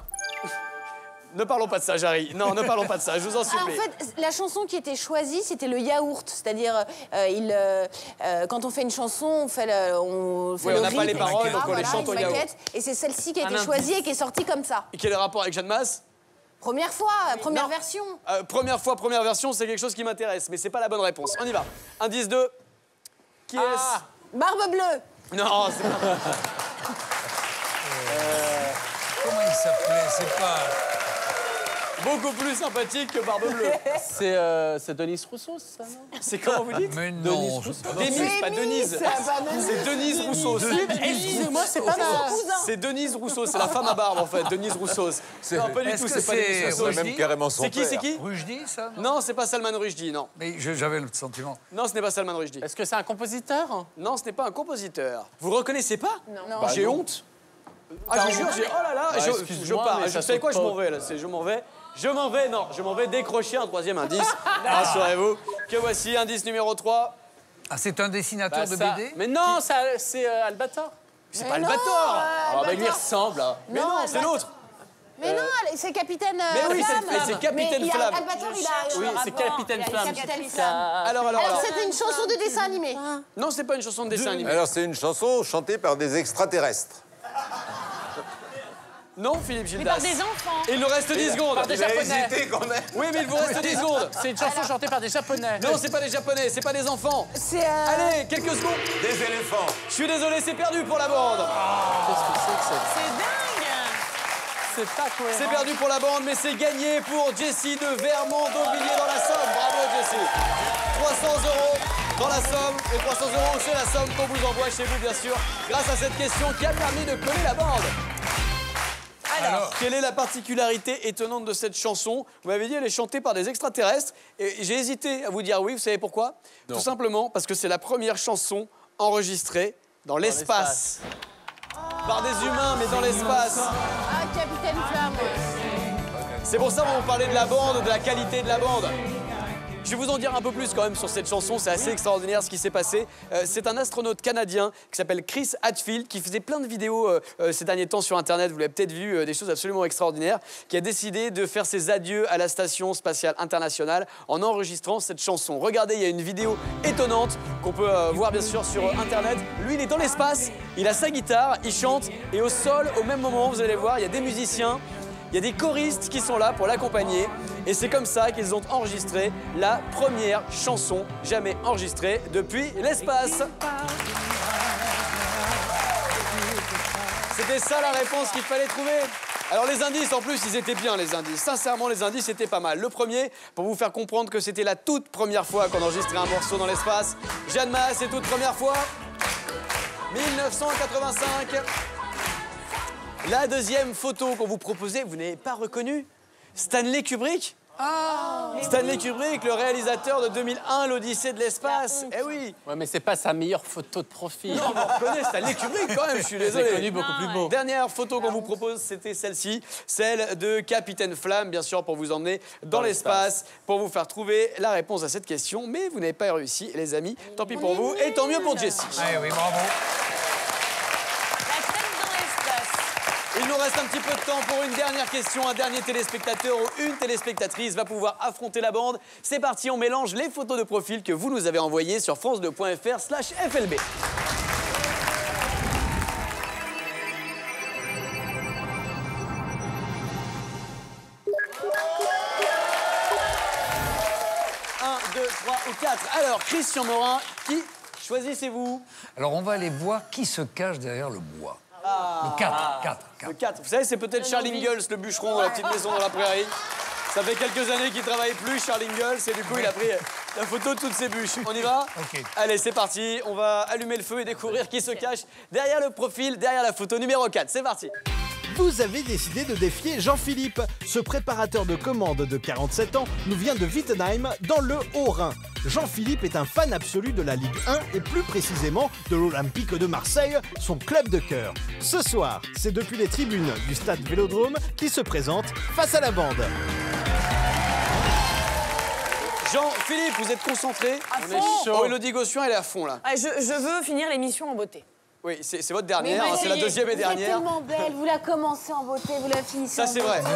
Ne parlons pas de ça, Jarry. Non, ne parlons pas de ça, je vous en Ah, en supplie. fait, la chanson qui était choisie, c'était le yaourt. C'est-à-dire, quand on fait une chanson, on fait Oui, le on n'a pas rythme, les paroles, etc., donc on les voilà, chante une au yaourt. maquette. Et c'est celle-ci qui a été indice. choisie et qui est sortie comme ça. Et quel est le rapport avec Jeanne Masse? Première fois, première Non. version. Première fois, première version, c'est quelque chose qui m'intéresse, mais c'est pas la bonne réponse. On y va. Indice 2. Qui est-ce? Barbe bleue. Non, c'est pas... Comment il s'appelait? C'est pas... beaucoup plus sympathique que Barbe Bleue. C'est Denis Rousseau, ça, non? C'est comment vous dites? Mais Denis non, Rousseau. Denise, pas Denise. C'est Denise Rousseau. Excusez-moi, c'est pas ma... C'est Denise Rousseau, c'est la femme à barbe en fait, Denise Rousseau. Non, pas du Est-ce tout, que c'est pas c'est Denise Rousseau. Roger Même carrément son C'est qui, père. c'est qui? Rushdie, ça? Non, c'est pas Salman Rushdie, non. Mais j'avais le sentiment. Non, ce n'est pas Salman Rushdie. Est-ce que c'est un compositeur? Non, ce n'est pas un compositeur. Vous reconnaissez pas? Non. Bah, j'ai honte. Ah, je jure, j'ai... Oh là là, Bah, je excuse-moi, pars. mais Je ça sais quoi, saute je pas. m'en vais là. Je m'en vais. Non, je m'en vais décrocher un troisième indice. Rassurez-vous. Que voici, indice numéro 3. Ah, c'est un dessinateur de Ça- BD? Mais non, c'est Albator. C'est Mais pas non, Albator. Ah, bah, il lui Albator. ressemble. Hein. Mais non, c'est Albator. l'autre. Mais non, c'est Capitaine Mais oui, Flamme. c'est Capitaine Mais il a- Flamme. Albator, il a... Oui, le c'est rapport. Capitaine Il y a Flamme. Capitaine Flamme. Alors. Alors, c'était une chanson de dessin animé. Non, c'est pas une chanson de dessin animé. Alors c'est une chanson chantée par des extraterrestres. Non, Philippe Mais Gildas. par des enfants. Il nous reste 10 secondes. Par des Il a Japonais. hésité quand même. Oui, mais il vous reste 10 secondes. C'est une chanson chantée par des Japonais. Non, c'est pas des Japonais, c'est pas des enfants. C'est... Allez, quelques secondes. Des éléphants. Je suis désolé, c'est perdu pour la bande. Qu'est-ce que c'est que ça? C'est dingue. C'est pas cohérent. C'est perdu pour la bande, mais c'est gagné pour Jessie de Vermont-d'Auvilliers dans la Somme. Bravo, Jessie. 300 € dans la Somme. Et 300 €, c'est la somme qu'on vous envoie chez vous, bien sûr, grâce à cette question qui a permis de coller la bande. Alors, quelle est la particularité étonnante de cette chanson? Vous m'avez dit, elle est chantée par des extraterrestres. Et j'ai hésité à vous dire oui, vous savez pourquoi? Tout simplement parce que c'est la première chanson enregistrée dans l'espace. Par des humains, mais dans l'espace. Ah, Capitaine Flamme. C'est pour ça qu'on parlait de la bande, de la qualité de la bande. Je vais vous en dire un peu plus quand même sur cette chanson, c'est assez extraordinaire ce qui s'est passé. C'est un astronaute canadien qui s'appelle Chris Hadfield qui faisait plein de vidéos ces derniers temps sur internet, vous l'avez peut-être vu, des choses absolument extraordinaires, qui a décidé de faire ses adieux à la station spatiale internationale en enregistrant cette chanson. Regardez, il y a une vidéo étonnante qu'on peut voir bien sûr sur internet. Lui, il est dans l'espace, il a sa guitare, il chante et au sol, au même moment, vous allez voir, il y a des musiciens. Il y a des choristes qui sont là pour l'accompagner et c'est comme ça qu'ils ont enregistré la première chanson jamais enregistrée depuis l'espace. C'était ça la réponse qu'il fallait trouver. Alors les indices, en plus, ils étaient bien les indices. Sincèrement, les indices étaient pas mal. Le premier, pour vous faire comprendre que c'était la toute première fois qu'on enregistrait un morceau dans l'espace. Jeanne Masse, c'est toute première fois. 1985. La deuxième photo qu'on vous proposait, vous n'avez pas reconnu Stanley Kubrick. Stanley Kubrick, le réalisateur de 2001, l'Odyssée de l'espace. Eh oui. Ouais, mais c'est pas sa meilleure photo de profil. Non, mais on reconnaît Stanley Kubrick quand même, je suis désolé. C'est connu beaucoup plus beau. Dernière photo qu'on vous propose, c'était celle-ci, celle de Capitaine Flamme, bien sûr, pour vous emmener dans l'espace, pour vous faire trouver la réponse à cette question. Mais vous n'avez pas réussi, les amis. Tant pis pour vous et tant mieux pour Jessie. Ah oui, bravo. Il nous reste un petit peu de temps pour une dernière question. Un dernier téléspectateur ou une téléspectatrice va pouvoir affronter la bande. C'est parti, on mélange les photos de profil que vous nous avez envoyées sur france2.fr/FLB. Un, deux, trois ou quatre. Alors, Christian Morin, qui choisissez-vous? Alors, on va aller voir qui se cache derrière le bois. Le 4. Le 4. Vous savez, c'est peut-être Charles Ingalls, le bûcheron dans la petite maison dans la prairie. Ça fait quelques années qu'il ne travaille plus, Charles Ingalls, et du coup, il a pris la photo de toutes ses bûches. On y va? Ok. Allez, c'est parti. On va allumer le feu et découvrir qui se cache derrière le profil, derrière la photo numéro 4. C'est parti. Vous avez décidé de défier Jean-Philippe. Ce préparateur de commandes de 47 ans nous vient de Wittenheim, dans le Haut-Rhin. Jean-Philippe est un fan absolu de la Ligue 1 et plus précisément de l'Olympique de Marseille, son club de cœur. Ce soir, c'est depuis les tribunes du stade Vélodrome qu'il se présente face à la bande. Jean-Philippe, vous êtes concentré? À On fond. est chaud. Oh, Elodie Gossuin, elle est à fond là. Ah, je veux finir l'émission en beauté. Oui, c'est votre dernière, Mais hein, c'est la deuxième et Vous êtes dernière. tellement belle, vous la commencez en beauté, vous la finissez Ça, en c'est beauté. vrai.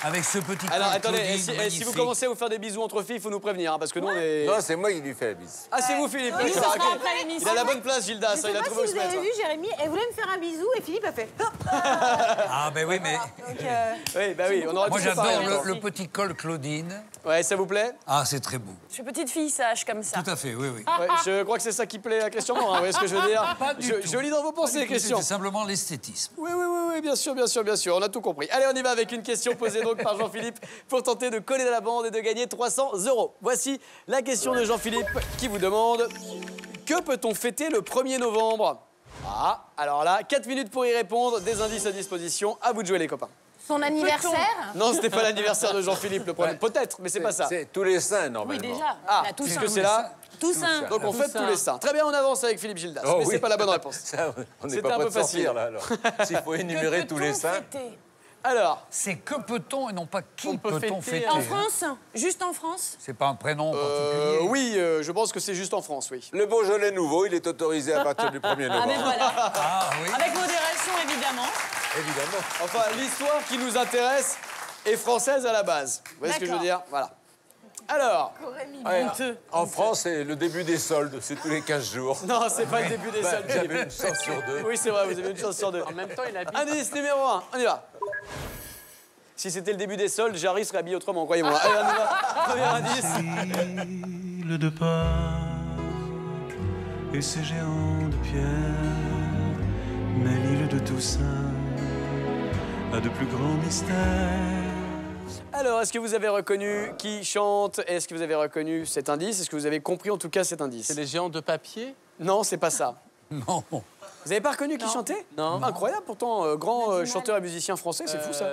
Avec ce petit Alors, col attendez, Claudine si vous magnifique. commencez à vous faire des bisous entre filles, il faut nous prévenir, hein, parce que nous, on est... Non, c'est moi qui lui fais la bise. Ah, c'est vous, Philippe. Oui, d'accord, ça sera ok. après l'émission. Il a la bonne place, Gildas, Je ça, sais il a pas trouvé où si se vous avez mettre. vu, Jérémy, elle voulait me faire un bisou et Philippe a fait. Ah, ben oui, mais Donc, Oui, bah oui, on aura moi tout séparé j'adore encore. le petit col Claudine. Ouais, ça vous plaît? Ah, c'est très beau. Je suis petite fille sage comme ça. Tout à fait, oui, oui. Ouais, je crois que c'est ça qui plaît à Christian Morin, vous voyez ce que je veux dire? Pas du tout. Je lis dans vos pensées, Christian. C'est simplement l'esthétisme. Oui, bien sûr, on a tout compris. Allez, on y va avec une question posée donc par Jean-Philippe pour tenter de coller à la bande et de gagner 300 €. Voici la question de Jean-Philippe qui vous demande: que peut-on fêter le 1er novembre? Ah, alors là, 4 minutes pour y répondre, des indices à disposition, à vous de jouer les copains. son anniversaire. Non, c'était pas l'anniversaire de Jean-Philippe le premier, peut-être, mais c'est pas ça. C'est tous les saints, Oui, normalement. déjà. Ah, La Toussaint. puisque c'est là, Toussaint. donc on fête tous les saints. Très bien, on avance avec Philippe Gildas, Oh mais oui. c'est pas la bonne réponse. Ça, on n'est C'était pas un prêt peu de sortir, facile. là, alors. S'il faut énumérer tous les saints. Alors, C'est que peut-on et non pas qui peut peut-on fêter, fêter. En France? Juste en France? C'est pas un prénom en particulier. oui, je pense que c'est juste en France, oui. Le Beaujolais nouveau, il est autorisé à partir du 1er Ah, mais novembre. voilà. Ah oui. Avec modération, évidemment. Évidemment. Enfin, l'histoire qui nous intéresse est française à la base. Vous voyez ce que je veux dire? Voilà. Alors, Ouais, en France, c'est le début des soldes, c'est tous les 15 jours. non, c'est pas le début des soldes. J'avais une chance sur deux. Oui, c'est vrai, vous avez une chance sur deux. En même temps, il habite. Indice numéro 1, on y va. Si c'était le début des soldes, Jarry serait habillé autrement, croyez-moi. Allez, on y va. Premier indice. Île de Pâques et ses géants de pierre, mais l'île de Toussaint a de plus grands mystères. Alors, est-ce que vous avez reconnu qui chante? Est-ce que vous avez reconnu cet indice? Est-ce que vous avez compris en tout cas cet indice? C'est les géants de papier? Non, c'est pas ça. Non. Vous avez pas reconnu qui chantait? Non. Incroyable, pourtant, grand chanteur et musicien français, c'est fou ça.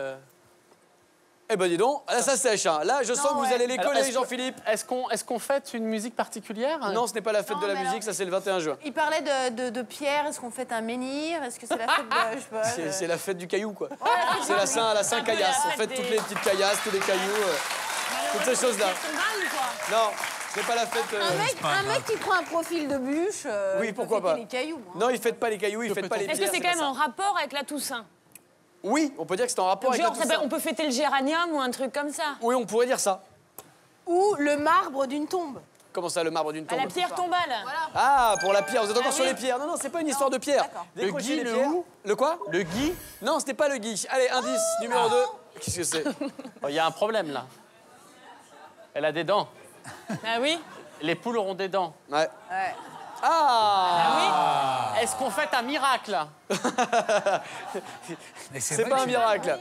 Eh ben dis donc, là ça sèche. Hein. Là, je sens que vous allez les Alors, coller, Jean-Philippe. Est-ce qu'on fête une musique particulière? Non, ce n'est pas la fête Non, de la mais musique, alors- ça c'est le 21 juin. Il parlait de pierre. Est-ce qu'on fête un menhir? Est-ce que c'est la fête de... Je sais pas, C'est la fête du caillou, quoi. Ouais, C'est la Saint caillasse. la On fête fête des- toutes les petites caillasses, tous les cailloux, toutes ces choses-là. Non, ce n'est pas la fête. Un mec qui prend un profil de bûche. Oui, il peut pourquoi fêter pas. les cailloux. Hein. Non, ils ne fêtent pas les cailloux, ils ne fêtent pas les pierres. Est-ce que c'est quand pas même en rapport avec la Toussaint? ça. Oui, on peut dire que c'est en rapport avec Genre, la ça peut- Toussaint. on peut fêter le géranium ou un truc comme ça. Oui, on pourrait dire ça. Ou le marbre d'une tombe. Comment ça, le marbre d'une À tombe? la pierre tombale. Ah, pour la pierre, vous êtes encore Ah sur oui. les pierres. Non, c'est pas une histoire de pierre. d'accord. Décrochez Le gui, les le pierres. hou Le quoi? Le gui? Non, ce n'est pas le gui. Allez, indice numéro 2. Qu'est-ce que c'est? Il y a un problème là. Elle a des dents. Ah oui. Les poules auront des dents. Ouais. Ouais. Ah, Est-ce qu'on fête un miracle? Mais c'est vrai pas que un miracle.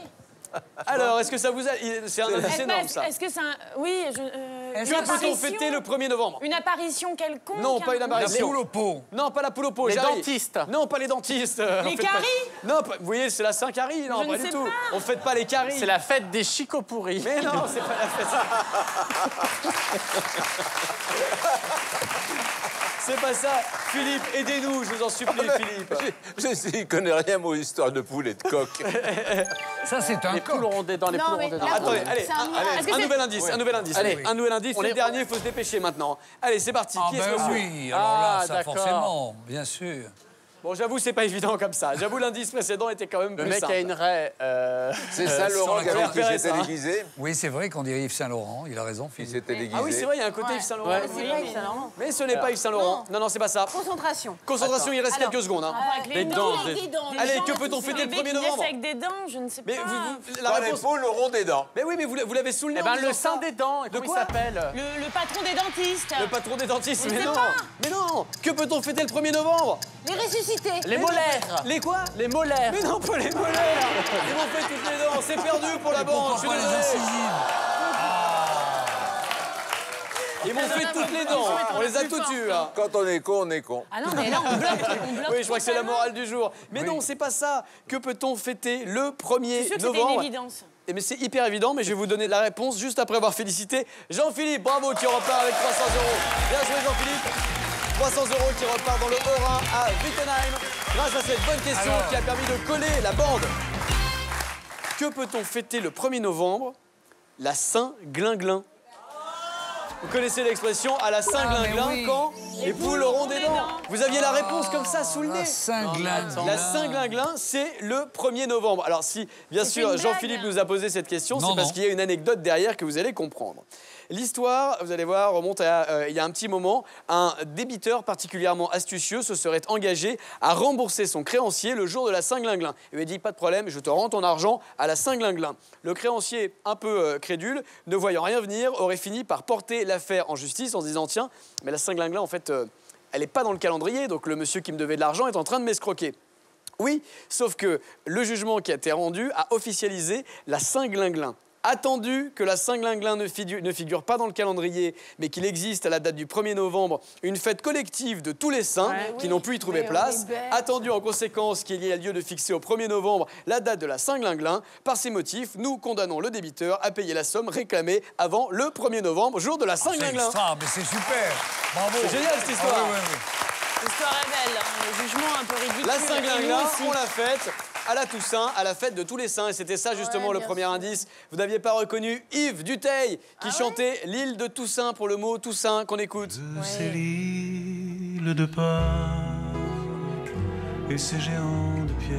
Alors, est-ce que ça vous a... C'est un indice énorme, ça. Est-ce que c'est un... Oui, Est-ce une Que peut-on apparition- fêter le 1er novembre? Une apparition quelconque? Non, pas une La apparition. poule au pot. Non, pas la poule au pot. Les j'arrive. dentistes. Non, pas les dentistes. On fait pas- caries Non, vous voyez, c'est la Saint-Carie. Non, Je pas ne du sais tout. pas. On fête pas les caries. C'est la fête des chicots pourris. Mais non, c'est pas la fête. C'est pas ça. Philippe, aidez-nous, je vous en supplie, Philippe. Je ne connais rien, moi, histoire de poule et de coq. Ça, c'est un Les poules coq. auront des dents, les poules Non, mais auront des dents. la Attendez, poule, allez, c'est un miracle. Est-ce que un c'est- nouvel indice, un nouvel indice. Allez. Allez, un nouvel indice. On C'est les- le dernier, il faut se dépêcher maintenant. Allez, c'est parti. Ah Qui est ce ben monsieur? oui, alors Ah, là, ça d'accord. forcément, bien sûr. Bon, j'avoue, c'est pas évident comme ça. J'avoue, l'indice précédent était quand même Le plus mec simple. a une raie. C'est Saint-Laurent sur la avec qui Perret, j'étais ça, hein. déguisé. Oui, c'est vrai qu'on dirait Yves Saint-Laurent, il a raison, Il Philippe. s'était déguisé. Ah oui, c'est vrai, il y a un côté Yves Saint-Laurent. Ouais. C'est pas excellent. Mais ce n'est pas Yves Saint-Laurent. Non, non, c'est pas ça. Concentration. Concentration, il reste Alors, quelques secondes. Hein. Avec Les dents. des des- dents. Allez, Des que gens peut-on qui fêter sont le des 1er bébés qui novembre? naissent avec des dents, je ne sais pas. Mais la Quand les réponse. poules auront des dents. Mais oui, mais vous l'avez sous le nez. Eh ben, en le disant ça. saint des dents, comment il quoi s'appelle? Le patron des dentistes. Le patron des dentistes. Je Mais sais non. pas. Mais non. Que peut-on fêter le 1er novembre? Les ressuscités. Les molaires. Les quoi? Les molaires. Mais non, pas les molaires. Ils m'ont fait toutes les dents. C'est perdu pour la banque. Je suis Pourquoi pas les désolé. incisives? Ils m'ont fait toutes les dents. On les a toutes eues. Hein. Quand on est con, on est con. Ah non, mais là, on bloque. Oui, je crois que c'est la totalement. morale du jour. Mais non, c'est pas ça. Que peut-on fêter le Je 1er suis sûre que c'était une novembre? évidence. Eh bien, c'est hyper évident, mais je vais vous donner la réponse juste après avoir félicité Jean-Philippe. Bravo, qui repart avec 300 €. Bien joué, Jean-Philippe. 300 € qui repart dans le Haut-Rhin à Wittenheim grâce à cette bonne question Alors. qui a permis de coller la bande. Que peut-on fêter le 1er novembre? La Saint-Glinglin. Vous connaissez l'expression à la Saint-Glinglin mais oui. quand les poules auront des dents. Vous aviez la réponse comme ça sous le nez. La Saint-Glinglin. La Saint-Glinglin, c'est le 1er novembre. Alors si, bien C'est sûr, une Jean-Philippe blague. nous a posé cette question, Non, c'est parce non. qu'il y a une anecdote derrière que vous allez comprendre. L'histoire, vous allez voir, remonte à il y a un petit moment. Un débiteur particulièrement astucieux se serait engagé à rembourser son créancier le jour de la Saint-Glinglin. Il lui a dit, pas de problème, je te rends ton argent à la Saint-Glinglin. Le créancier, un peu crédule, ne voyant rien venir, aurait fini par porter l'affaire en justice en se disant, tiens, mais la Saint-Glinglin, en fait, elle n'est pas dans le calendrier, donc le monsieur qui me devait de l'argent est en train de m'escroquer. Oui, sauf que le jugement qui a été rendu a officialisé la Saint-Glinglin. Attendu que la Saint-Glinglin ne figure pas dans le calendrier, mais qu'il existe à la date du 1er novembre une fête collective de tous les saints qui n'ont pu y trouver Mais on place. est bêtes. Attendu en conséquence qu'il y ait lieu de fixer au 1er novembre la date de la Saint-Glinglin. Par ces motifs, nous condamnons le débiteur à payer la somme réclamée avant le 1er novembre, jour de la C'est Saint-Glinglin. extra, mais c'est super. Bravo. C'est génial, cette histoire. Ah oui, oui, oui. L'histoire est belle. hein. Le jugement un peu ridicule. La Et Saint-Glinglin, nous aussi. on la fête à la Toussaint, à la fête de tous les saints. Et c'était ça justement le bien premier sûr. indice. Vous n'aviez pas reconnu Yves Duteil qui chantait l'île de Toussaint pour le mot Toussaint qu'on écoute. C'est l'île de Pâques et ses géants de pierre.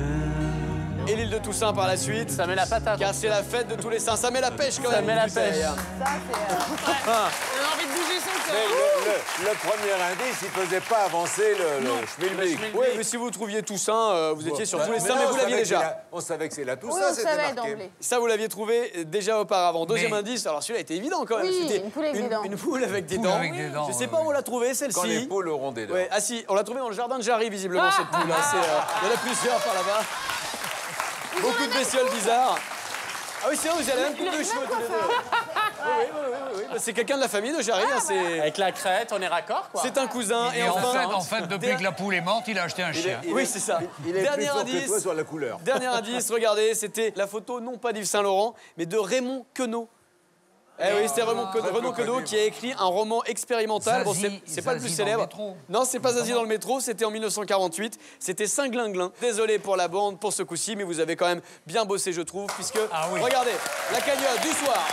Et l'île de Toussaint par la suite. Ça met la patate. Car c'est la fête de tous les saints. Ça met la pêche quand Ça même. met la Yves Duteil. pêche. Ça, c'est... On a envie de bouger son Mais corps. le premier indice, il ne faisait pas avancer le schmilblick. Oui, mais si vous trouviez Toussaint, vous étiez sur tous les Mais saints, non, mais on vous l'aviez savait que déjà. on savait que c'est la Toussaint, Oui, on c'était savait marqué. d'emblée. Ça, vous l'aviez trouvé déjà auparavant. Deuxième Mais- indice, alors celui-là était évident quand même. Oui, C'était une poule avec des dents. Une poule avec des Poule dents. avec des dents, Je sais ouais, pas où on l'a trouvée, Quand les celle-ci. poules auront des dents. Ouais, ah si, on l'a trouvée dans le jardin de Jarry, visiblement, cette poule. Hein. Il y en a plusieurs par là-bas. Beaucoup de bestioles bizarres. Ah oui, c'est vrai, vous avez la même coupe de cheveux tous les deux. Oui. Bah, c'est quelqu'un de la famille de Jarry. Hein, c'est... Avec la crête, on est raccord, quoi. C'est un cousin. Et en fait, depuis que la poule est morte, il a acheté un chien. Oui, c'est ça. Il est Dernier plus fort indice. que toi sur la couleur. Dernier indice, regardez, c'était la photo non pas d'Yves Saint-Laurent, mais de Raymond Queneau. Eh oui, c'était Raymond Queneau qui a écrit un roman expérimental. Bon, c'est pas le plus Zazie célèbre. dans le métro. Non, c'est pas Zazie dans le métro, c'était en 1948. C'était Saint-Glinglin. Désolé pour la bande pour ce coup-ci, mais vous avez quand même bien bossé, je trouve, puisque, regardez, la cagnotte du soir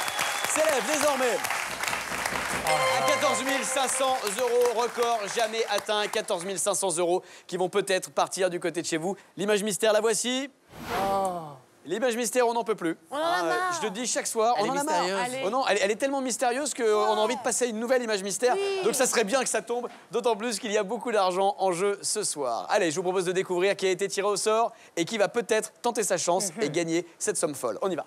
s'élève désormais à 14 500 €, record jamais atteint. 14 500 € qui vont peut-être partir du côté de chez vous. L'image mystère, la voici. L'image mystère, on n'en peut plus. On en a marre. Je le dis chaque soir, Elle on est en a marre. mystérieuse. Oh non, elle est tellement mystérieuse qu'on a envie de passer à une nouvelle image mystère. Donc ça serait bien que ça tombe, d'autant plus qu'il y a beaucoup d'argent en jeu ce soir. Allez, je vous propose de découvrir qui a été tiré au sort et qui va peut-être tenter sa chance et gagner cette somme folle. On y va.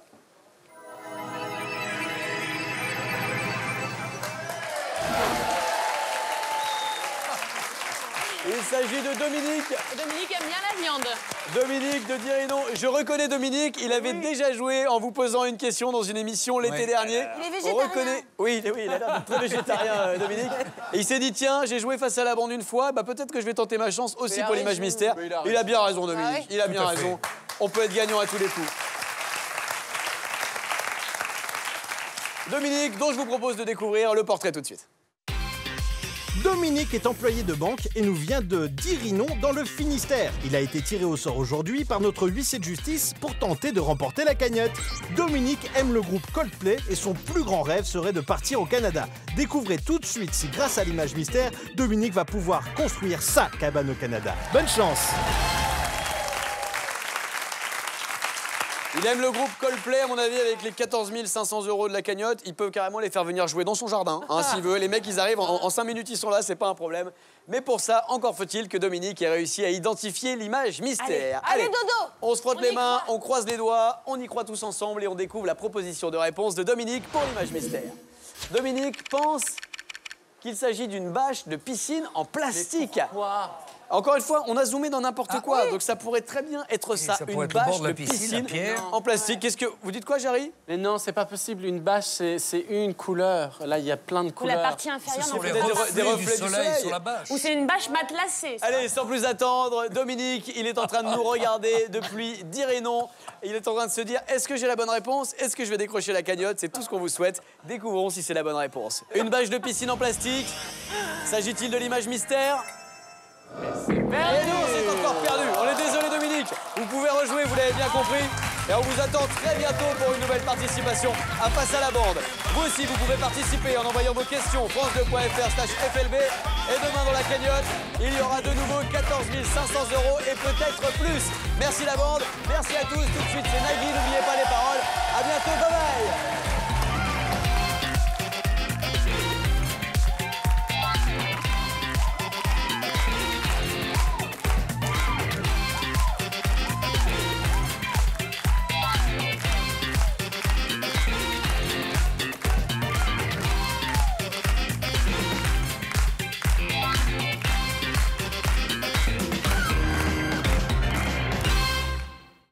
Il s'agit de Dominique. Dominique aime bien la viande. Dominique de Dirinon. Je reconnais Dominique, il avait déjà joué en vous posant une question dans une émission l'été dernier. Il est On végétarien. reconnaît... Oui, il a l'air d'être très végétarien, Dominique. Et il s'est dit, tiens, j'ai joué face à la bande une fois, bah, peut-être que je vais tenter ma chance aussi pour l'image mystère. Il a bien raison, Dominique. Ah oui. Il a bien raison. On peut être gagnant à tous les coups. Dominique, dont je vous propose de découvrir le portrait tout de suite. Dominique est employé de banque et nous vient de Dirinon dans le Finistère. Il a été tiré au sort aujourd'hui par notre huissier de justice pour tenter de remporter la cagnotte. Dominique aime le groupe Coldplay et son plus grand rêve serait de partir au Canada. Découvrez tout de suite si grâce à l'image mystère, Dominique va pouvoir construire sa cabane au Canada. Bonne chance! Il aime le groupe Coldplay, à mon avis, avec les 14 500 € de la cagnotte. Il peut carrément les faire venir jouer dans son jardin, hein, s'il veut. Les mecs, ils arrivent, en 5 minutes, ils sont là, c'est pas un problème. Mais pour ça, encore faut-il que Dominique ait réussi à identifier l'image mystère. Allez, dodo. On se frotte les mains, on croise les doigts, on y croit tous ensemble et on découvre la proposition de réponse de Dominique pour l'image mystère. Dominique pense qu'il s'agit d'une bâche de piscine en plastique. Encore une fois, on a zoomé dans n'importe quoi, donc ça pourrait très bien être ça, ça une pourrait être le bâche bord de la de piscine, piscine la pierre. en plastique. Qu'est-ce que vous dites quoi, Jarry? Mais non, c'est pas possible. Une bâche, c'est une couleur. Là, il y a plein de Ou couleurs. la partie inférieure. Ce sont non les plus. reflets, reflets du du soleil soleil. sur la bâche. Ou c'est une bâche matelassée. ça. Allez, sans plus attendre, Dominique, il est en train de nous regarder depuis Dirinon. Il est en train de se dire, est-ce que j'ai la bonne réponse? Est-ce que je vais décrocher la cagnotte? C'est tout ce qu'on vous souhaite. Découvrons si c'est la bonne réponse. Une bâche de piscine en plastique. S'agit-il de l'image mystère? Et non, c'est encore perdu. On est désolé, Dominique. Vous pouvez rejouer, vous l'avez bien compris. Et on vous attend très bientôt pour une nouvelle participation à Face à la bande. Vous aussi, vous pouvez participer en envoyant vos questions france2.fr/FLB. Et demain dans la cagnotte, il y aura de nouveau 14 500 € et peut-être plus. Merci la bande, merci à tous. Tout de suite, c'est Nagui. N'oubliez pas les paroles. À bientôt, bye bye.